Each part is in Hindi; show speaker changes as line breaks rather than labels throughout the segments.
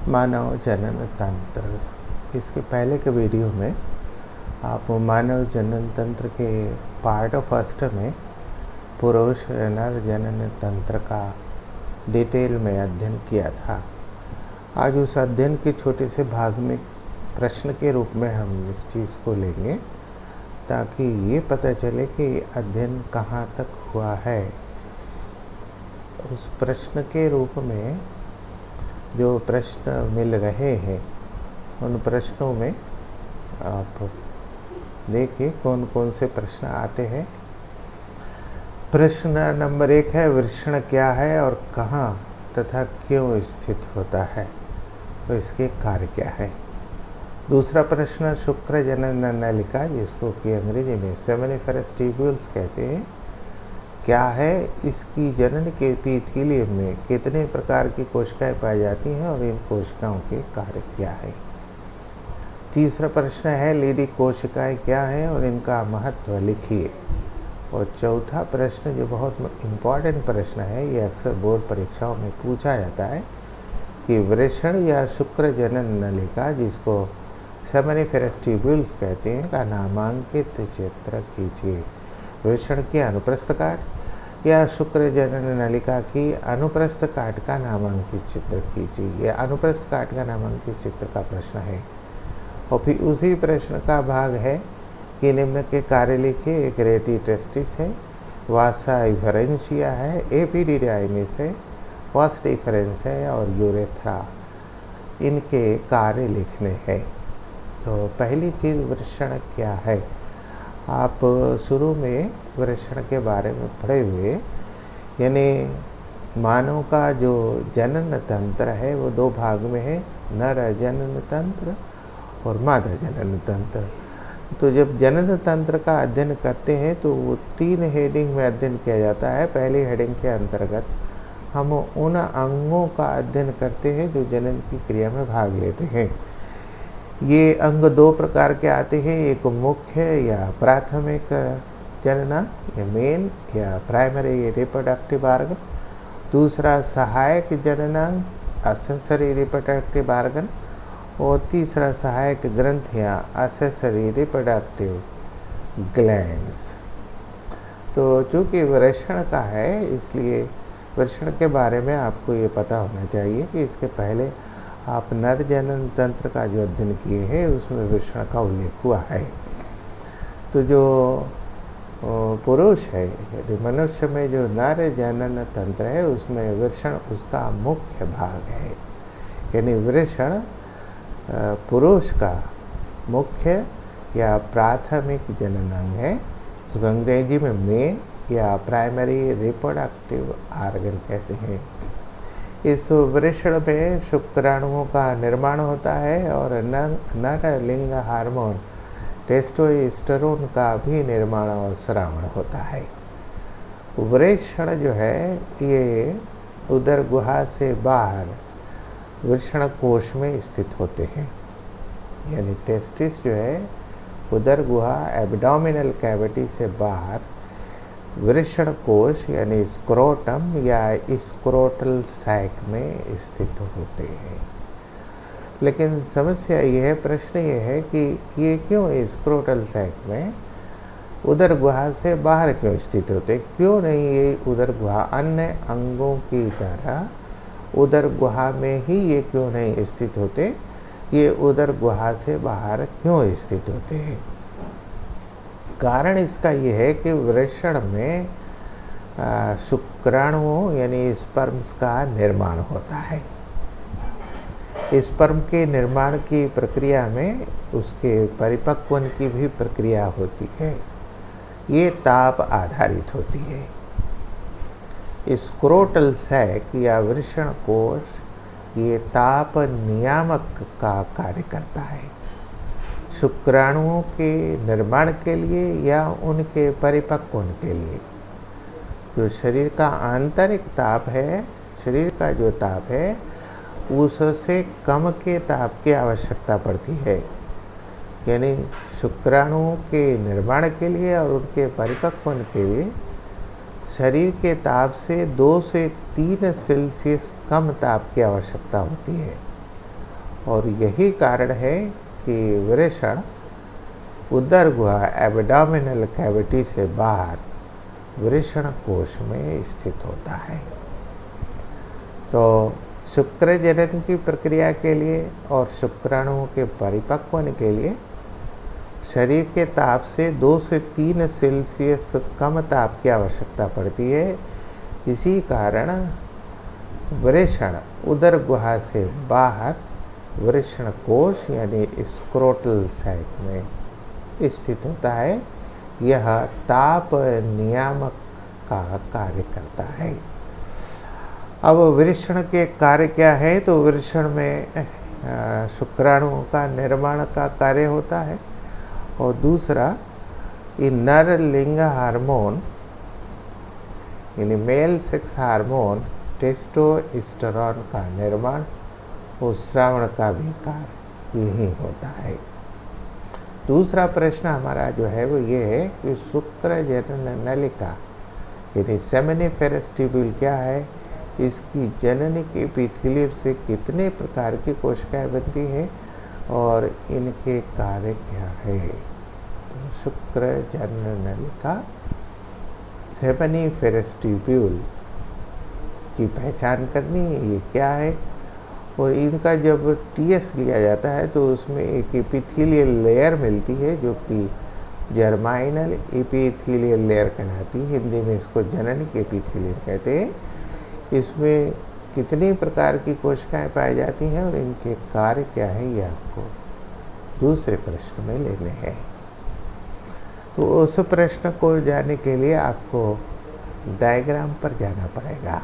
मानव जनन तंत्र। इसके पहले के वीडियो में आप मानव जनन तंत्र के पार्ट फर्स्ट में पुरुष नर जनन तंत्र का डिटेल में अध्ययन किया था। आज उस अध्ययन के छोटे से भाग में प्रश्न के रूप में हम इस चीज़ को लेंगे ताकि ये पता चले कि अध्ययन कहाँ तक हुआ है। उस प्रश्न के रूप में जो प्रश्न मिल रहे हैं उन प्रश्नों में आप देखिए कौन कौन से प्रश्न आते हैं। प्रश्न नंबर 1 है, वृषण क्या है और कहाँ तथा क्यों स्थित होता है, तो इसके कार्य क्या है। दूसरा प्रश्न, शुक्र जनन नलिका जिसको कि अंग्रेजी में सेमिनिफेरस ट्यूब्यूल्स कहते हैं, क्या है, इसकी जनन के एपिथेलियम में कितने प्रकार की कोशिकाएं पाई जाती हैं और इन कोशिकाओं के कार्य क्या है। तीसरा प्रश्न है, लीडी कोशिकाएं क्या हैं और इनका महत्व लिखिए। और चौथा प्रश्न जो बहुत इम्पॉर्टेंट प्रश्न है, ये अक्सर बोर्ड परीक्षाओं में पूछा जाता है कि वृषण या शुक्र जनन नलिका जिसको सेमिनिफेरस ट्यूब्यूल्स कहते हैं का नामांकित चित्र कीजिए। वृषण के अनुप्रस्थ काट या शुक्र जनन नलिका की अनुप्रस्थ काट का नामांकित चित्र कीजिए। यह अनुप्रस्थ काट का नामांकित चित्र का प्रश्न है। और फिर उसी प्रश्न का भाग है कि निम्न के कार्य लिखिए। एक रेटी टेस्टिस है, वासा इफरेंशिया है, एपिडिडाइमिस है, वास डिफरेंस है और यूरेथ्रा, इनके कार्य लिखने हैं। तो पहली चीज़ वृषण क्या है। आप शुरू में वृषण के बारे में पढ़े हुए, यानी मानव का जो जनन तंत्र है वो 2 भाग में है, नर जनन तंत्र और मादा जनन तंत्र। तो जब जनन तंत्र का अध्ययन करते हैं तो वो 3 हेडिंग में अध्ययन किया जाता है। पहली हेडिंग के अंतर्गत हम उन अंगों का अध्ययन करते हैं जो जनन की क्रिया में भाग लेते हैं। ये अंग 2 प्रकार के आते हैं, एक मुख्य या प्राथमिक जननांग या मेन या प्राइमरी रिप्रोडक्टिव ऑर्गन, दूसरा सहायक जननांग एक्सेसरी रिप्रोडक्टिव ऑर्गन और तीसरा सहायक ग्रंथ या एक्सेसरी रिप्रोडक्टिव ग्लैंड्स। तो चूँकि वृषण का है इसलिए वृषण के बारे में आपको ये पता होना चाहिए कि इसके पहले आप नर जनन तंत्र का जो अध्ययन किए हैं उसमें वृषण का उल्लेख हुआ है। तो जो पुरुष है यदि मनुष्य में जो नर जनन तंत्र है उसमें वृषण उसका मुख्य भाग है, यानी वृषण पुरुष का मुख्य या प्राथमिक जननांग है। उसको अंग्रेजी में मेन या प्राइमरी रिप्रोडक्टिव ऑर्गन कहते हैं। इस वृषण में शुक्राणुओं का निर्माण होता है और नर लिंग हार्मोन टेस्टोस्टेरोन का भी निर्माण और स्रावण होता है। वृषण जो है ये उदर गुहा से बाहर वृषण कोश में स्थित होते हैं, यानी टेस्टिस जो है उदर गुहा एब्डोमिनल कैविटी से बाहर वृषण कोश यानी स्क्रोटम या स्क्रोटल सैक में स्थित होते हैं। लेकिन समस्या यह है, प्रश्न ये है कि ये क्यों स्क्रोटल सैक में उदर गुहा से बाहर क्यों स्थित होते, क्यों नहीं ये उदर गुहा अन्य अंगों की तरह उदर गुहा में ही ये क्यों नहीं स्थित होते, ये उदर गुहा से बाहर क्यों स्थित होते हैं। कारण इसका ये है कि वृषण में शुक्राणुओं यानी स्पर्म्स का निर्माण होता है। स्पर्म के निर्माण की प्रक्रिया में उसके परिपक्वन की भी प्रक्रिया होती है, ये ताप आधारित होती है। स्क्रोटल सैक या वृषण कोश ये ताप नियामक का कार्य करता है शुक्राणुओं के निर्माण के लिए या उनके परिपक्वन के लिए। जो शरीर का आंतरिक ताप है, शरीर का जो ताप है उससे कम के ताप की आवश्यकता पड़ती है, यानी शुक्राणुओं के निर्माण के लिए और उनके परिपक्वन के लिए शरीर के ताप से 2 से 3 सेल्सियस कम ताप की आवश्यकता होती है। और यही कारण है कि वृषण उदर गुहा एब्डोमिनल कैविटी से बाहर वृषण कोश में स्थित होता है। तो शुक्र जनन की प्रक्रिया के लिए और शुक्राणुओं के परिपक्व होने के लिए शरीर के ताप से 2 से 3 सेल्सियस कम ताप की आवश्यकता पड़ती है। इसी कारण वृषण उदर गुहा से बाहर वृषण कोश यानी स्क्रोटल सैक में स्थित होता है। यह ताप नियामक का कार्य करता है। अब वृषण के कार्य क्या है? तो वृषण में शुक्राणुओं का निर्माण का कार्य होता है और दूसरा नर लिंग हार्मोन यानी मेल सेक्स हार्मोन टेस्टोस्टेरोन का निर्माण और श्रावण का भी कार्य यही होता है। दूसरा प्रश्न हमारा जो है वो ये है कि शुक्र जनन नलिका यानी सेमिनिफेरस ट्यूब्यूल क्या है, इसकी जननी के एपिथेलियम से कितने प्रकार की कोशिकाएं बनती हैं और इनके कार्य क्या है। तो शुक्र जनन नलिका सेमिनिफेरस ट्यूब्यूल की पहचान करनी है, ये क्या है। और इनका जब टीएस लिया जाता है तो उसमें एक एपिथेलियल लेयर मिलती है जो कि जर्माइनल एपिथेलियल लेयर कहलाती है। हिंदी में इसको जननिक एपिथेलियम कहते हैं। इसमें कितनी प्रकार की कोशिकाएं पाई जाती हैं और इनके कार्य क्या है ये आपको दूसरे प्रश्न में लेने हैं। तो उस प्रश्न को जानने के लिए आपको डायग्राम पर जाना पड़ेगा,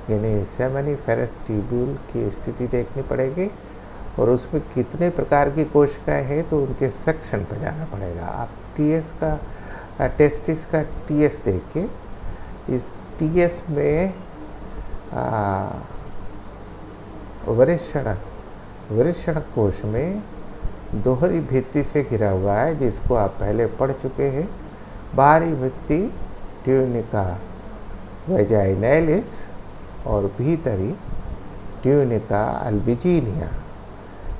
यानी सेमिनिफेरस ट्यूब्यूल की स्थिति देखनी पड़ेगी और उसमें कितने प्रकार की कोशिकाएं हैं तो उनके सेक्शन पर जाना पड़ेगा। आप टेस्टिस का टीएस देखिए। इस टीएस में वृषण कोश में दोहरी भित्ति से घिरा हुआ है जिसको आप पहले पढ़ चुके हैं। बाहरी भित्ति ट्यूनिका वेजाइनैलिस और भीतरी ट्यूनिका अल्बिजीनिया।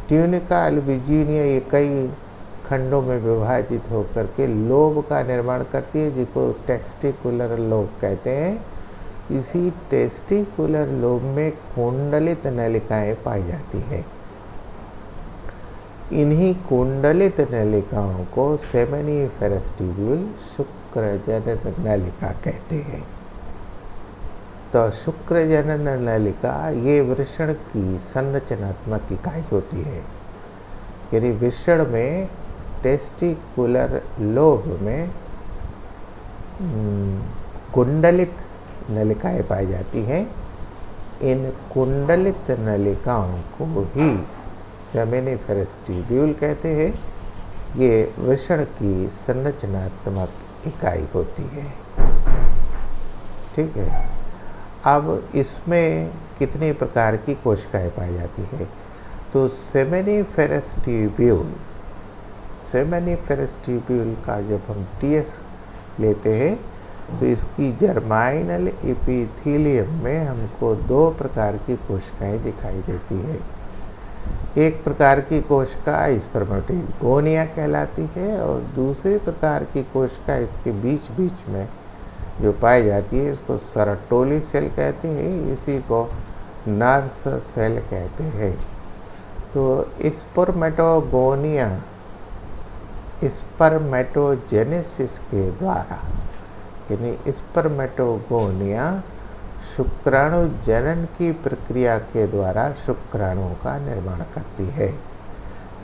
ट्यूनिका अल्बिजीनिया ये कई खंडों में विभाजित होकर के लोब का निर्माण करती है जिसको टेस्टिकुलर लोब कहते हैं। इसी टेस्टिकुलर लोब में कुंडलित नलिकाएं पाई जाती हैं। इन्हीं कुंडलित नलिकाओं को सेमिनिफेरस ट्यूब्यूल शुक्र जनन नलिका कहते हैं। तो शुक्र जनन नलिका ये वृषण की संरचनात्मक इकाई होती है। यानी वृषण में टेस्टिकुलर लोब में कुंडलित नलिकाएं पाई जाती हैं। इन कुंडलित नलिकाओं को ही सेमिनिफेरस ट्यूब्यूल कहते हैं। ये वृषण की संरचनात्मक इकाई होती है। ठीक है। अब इसमें कितने प्रकार की कोशिकाएं पाई जाती है। तो सेमिनिफेरस ट्यूब्यूल का जब हम टीएस लेते हैं तो इसकी जर्माइनल एपिथेलियम में हमको 2 प्रकार की कोशिकाएं दिखाई देती है। एक प्रकार की कोशिका स्पर्मेटोगोनिया कहलाती है और दूसरी प्रकार की कोशिका इसके बीच बीच में जो पाई जाती है इसको सरटोली सेल कहते हैं। इसी को नर्स सेल कहते हैं। तो स्पर्मेटोजेनेसिस के द्वारा यानी स्पर्मेटोगोनिया शुक्राणु जनन की प्रक्रिया के द्वारा शुक्राणुओं का निर्माण करती है।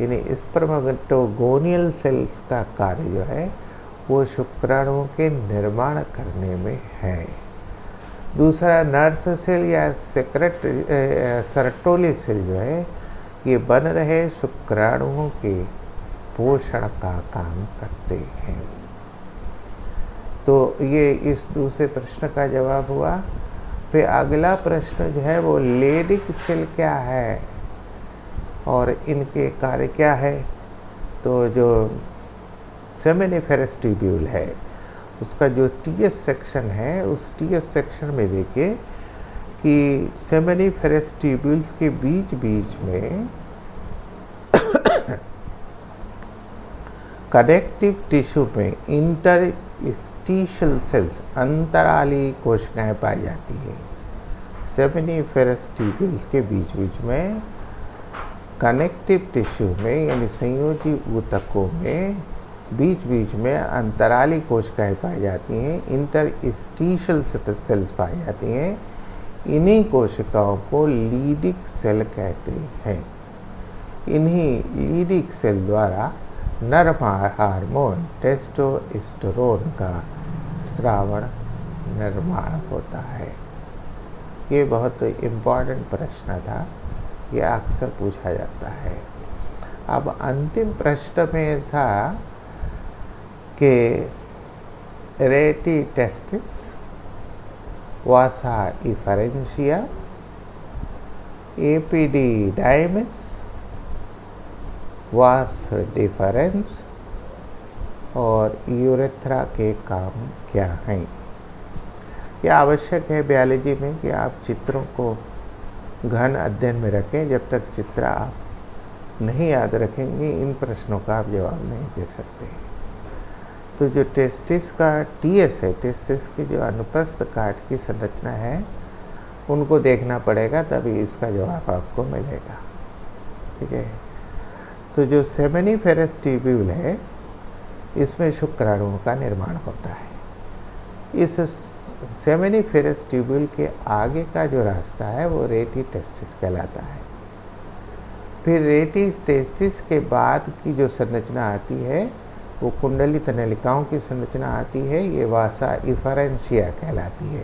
यानी स्पर्मेटोगोनियल सेल का कार्य जो है वो शुक्राणुओं के निर्माण करने में है। दूसरा नर्स सेल या सरटोली सेल जो है ये बन रहे शुक्राणुओं के पोषण का काम करते हैं। तो ये इस दूसरे प्रश्न का जवाब हुआ। फिर अगला प्रश्न जो है वो लेडिक सेल क्या है और इनके कार्य क्या है। तो जो सेमिनिफेरस ट्यूब्यूल है उसका जो टीएस सेक्शन है उस टीएस सेक्शन में देखिए कि सेमिनिफेरस ट्यूब्यूल्स के बीच बीच में कनेक्टिव टिश्यू में इंटरस्टिशियल सेल्स अंतराली कोशिकाएं पाई जाती है। सेमिनिफेरस ट्यूब्यूल्स के बीच बीच में कनेक्टिव टिश्यू में यानी संयोजी ऊतकों में बीच बीच में अंतराली कोशिकाएं पाई जाती हैं, इंटरस्टिशियल सेल्स पाई जाती हैं। इन्हीं कोशिकाओं को लीडिक सेल कहते हैं। इन्हीं लीडिक सेल द्वारा नर हार्मोन टेस्टोस्टेरोन का स्रावण निर्माण होता है। ये बहुत इम्पॉर्टेंट प्रश्न था, ये अक्सर पूछा जाता है। अब अंतिम प्रश्न में था कि रेटी टेस्टिस, वासा इफरेंशिया, एपिडिडाइमिस, वास डिफरेंस और यूरेथ्रा के काम क्या हैं। यह आवश्यक है बायोलॉजी में कि आप चित्रों को गहन अध्ययन में रखें। जब तक चित्र आप नहीं याद रखेंगे, इन प्रश्नों का आप जवाब नहीं दे सकते। तो जो टेस्टिस का टीएस है, टेस्टिस की जो अनुप्रस्थ काट की संरचना है, उनको देखना पड़ेगा, तभी इसका जवाब आपको मिलेगा। ठीक है। तो जो सेमिनिफेरस ट्यूब्यूल है, इसमें शुक्राणुओं का निर्माण होता है। इस सेमिनिफेरस ट्यूब्यूल के आगे का जो रास्ता है वो रेटी टेस्टिस कहलाता है। फिर रेटी टेस्टिस के बाद की जो संरचना आती है वो कुंडलित नलिकाओं की संरचना आती है, ये वासा इफरेंशिया कहलाती है।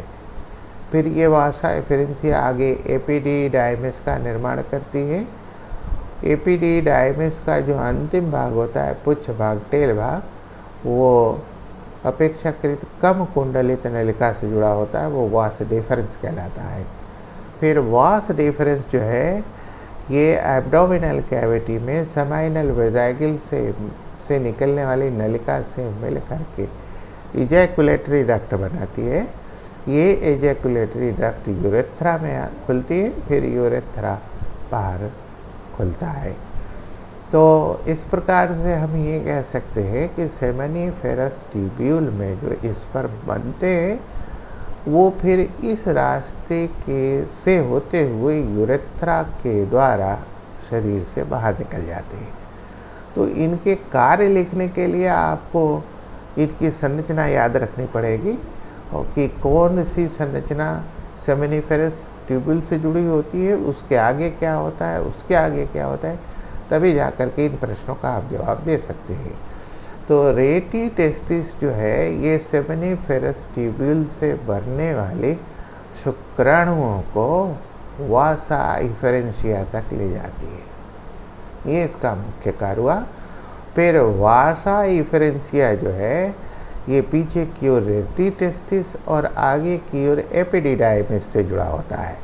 फिर ये वासा इफरेंशिया आगे एपिडिडाइमिस का निर्माण करती है। एपिडिडाइमिस का जो अंतिम भाग होता है, पुच्छ भाग, टेल भाग, वो अपेक्षाकृत कम कुंडलित नलिका से जुड़ा होता है, वो वास डिफरेंस कहलाता है। फिर वास डिफरेंस जो है ये एब्डोमिनल कैविटी में सेमाइनल वेजाइगल से निकलने वाली नलिका से मिल करके इजैकुलेटरी डक्ट बनाती है। ये इजैकुलेटरी डक्ट यूरेथ्रा में खुलती है, फिर यूरेथ्रा बाहर खुलता है। तो इस प्रकार से हम ये कह सकते हैं कि सेमिनिफेरस ट्यूब्यूल में जो स्पर्म बनते हैं वो फिर इस रास्ते के से होते हुए यूरेथ्रा के द्वारा शरीर से बाहर निकल जाते हैं। तो इनके कार्य लिखने के लिए आपको इनकी संरचना याद रखनी पड़ेगी, और कि कौन सी संरचना सेमिनिफेरस ट्यूब्यूल से जुड़ी होती है, उसके आगे क्या होता है, उसके आगे क्या होता है, तभी जाकर के इन प्रश्नों का आप जवाब दे सकते हैं। तो रेटी टेस्टिस जो है ये सेमिनिफेरस ट्यूब्यूल से भरने वाले शुक्राणुओं को वासा इफरेंशिया तक ले जाती है। ये इसका मुख्य कार्य हुआ। फिर वासा इफरेंशिया जो है ये पीछे की ओर रेटी टेस्टिस और आगे की ओर एपिडिडाइमिस से जुड़ा होता है।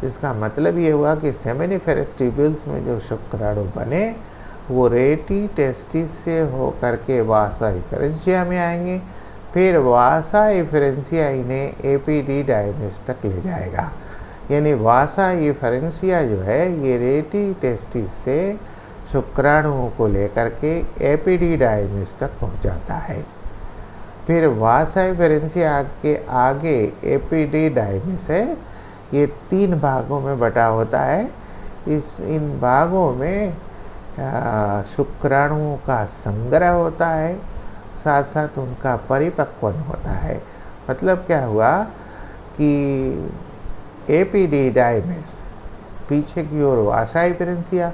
इसका मतलब ये हुआ कि सेमिनिफेरस ट्यूब्यूल्स में जो शुक्राणु बने वो रेटी टेस्टिस से होकर के वासा इफरेंशिया में आएंगे, फिर वासा इफरेंशिया इन्हें एपिडिडाइमिस तक ले जाएगा। यानी वासा इफरेंशिया जो है ये रेटी टेस्टिस से शुक्राणुओं को लेकर के एपिडिडाइमिस तक पहुंचाता है। फिर वासा इफरेंशिया के आगे एपिडिडाइमिस है, ये 3 भागों में बटा होता है। इन भागों में शुक्राणुओं का संग्रह होता है, साथ साथ उनका परिपक्वन होता है। मतलब क्या हुआ कि एपिडिडाइमिस पीछे की ओर वासा इफरेंशिया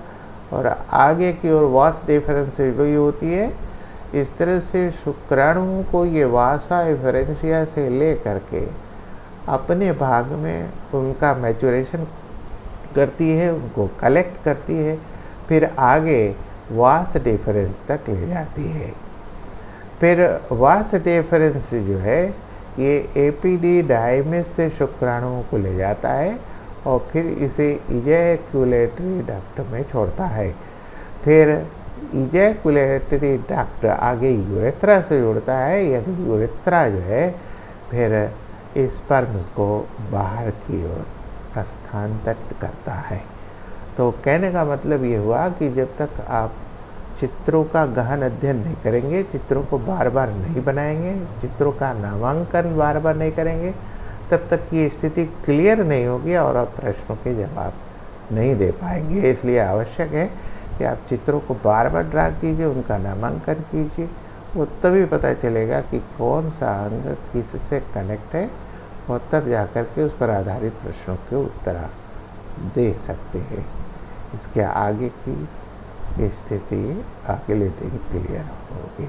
और आगे की ओर वास डिफरेंस से जुड़ी होती है। इस तरह से शुक्राणुओं को ये वासा इफरेंशिया से ले करके अपने भाग में उनका मैचुरेशन करती है, उनको कलेक्ट करती है, फिर आगे वास डिफरेंस तक ले जाती है। फिर वास डिफरेंस जो है ये एपिडिडाइमिस से शुक्राणुओं को ले जाता है और फिर इसे इजैकुलेटरी डक्ट में छोड़ता है। फिर इजैकुलेटरी डक्ट आगे यूरेथ्रा से जुड़ता है, यानी यूरेथ्रा जो है फिर स्पर्म्स को बाहर की ओर स्थानांतरित करता है। तो कहने का मतलब ये हुआ कि जब तक आप चित्रों का गहन अध्ययन नहीं करेंगे, चित्रों को बार बार नहीं बनाएंगे, चित्रों का नामांकन बार बार नहीं करेंगे, तब तक ये स्थिति क्लियर नहीं होगी और आप प्रश्नों के जवाब नहीं दे पाएंगे। इसलिए आवश्यक है कि आप चित्रों को बार बार ड्रा कीजिए, उनका नामांकन कीजिए। वो तभी पता चलेगा कि कौन सा अंग किससे कनेक्ट है, और तब जाकर के उस पर आधारित प्रश्नों के उत्तर आप दे सकते हैं। इसके आगे की स्थिति अगले दिन क्लियर होगी।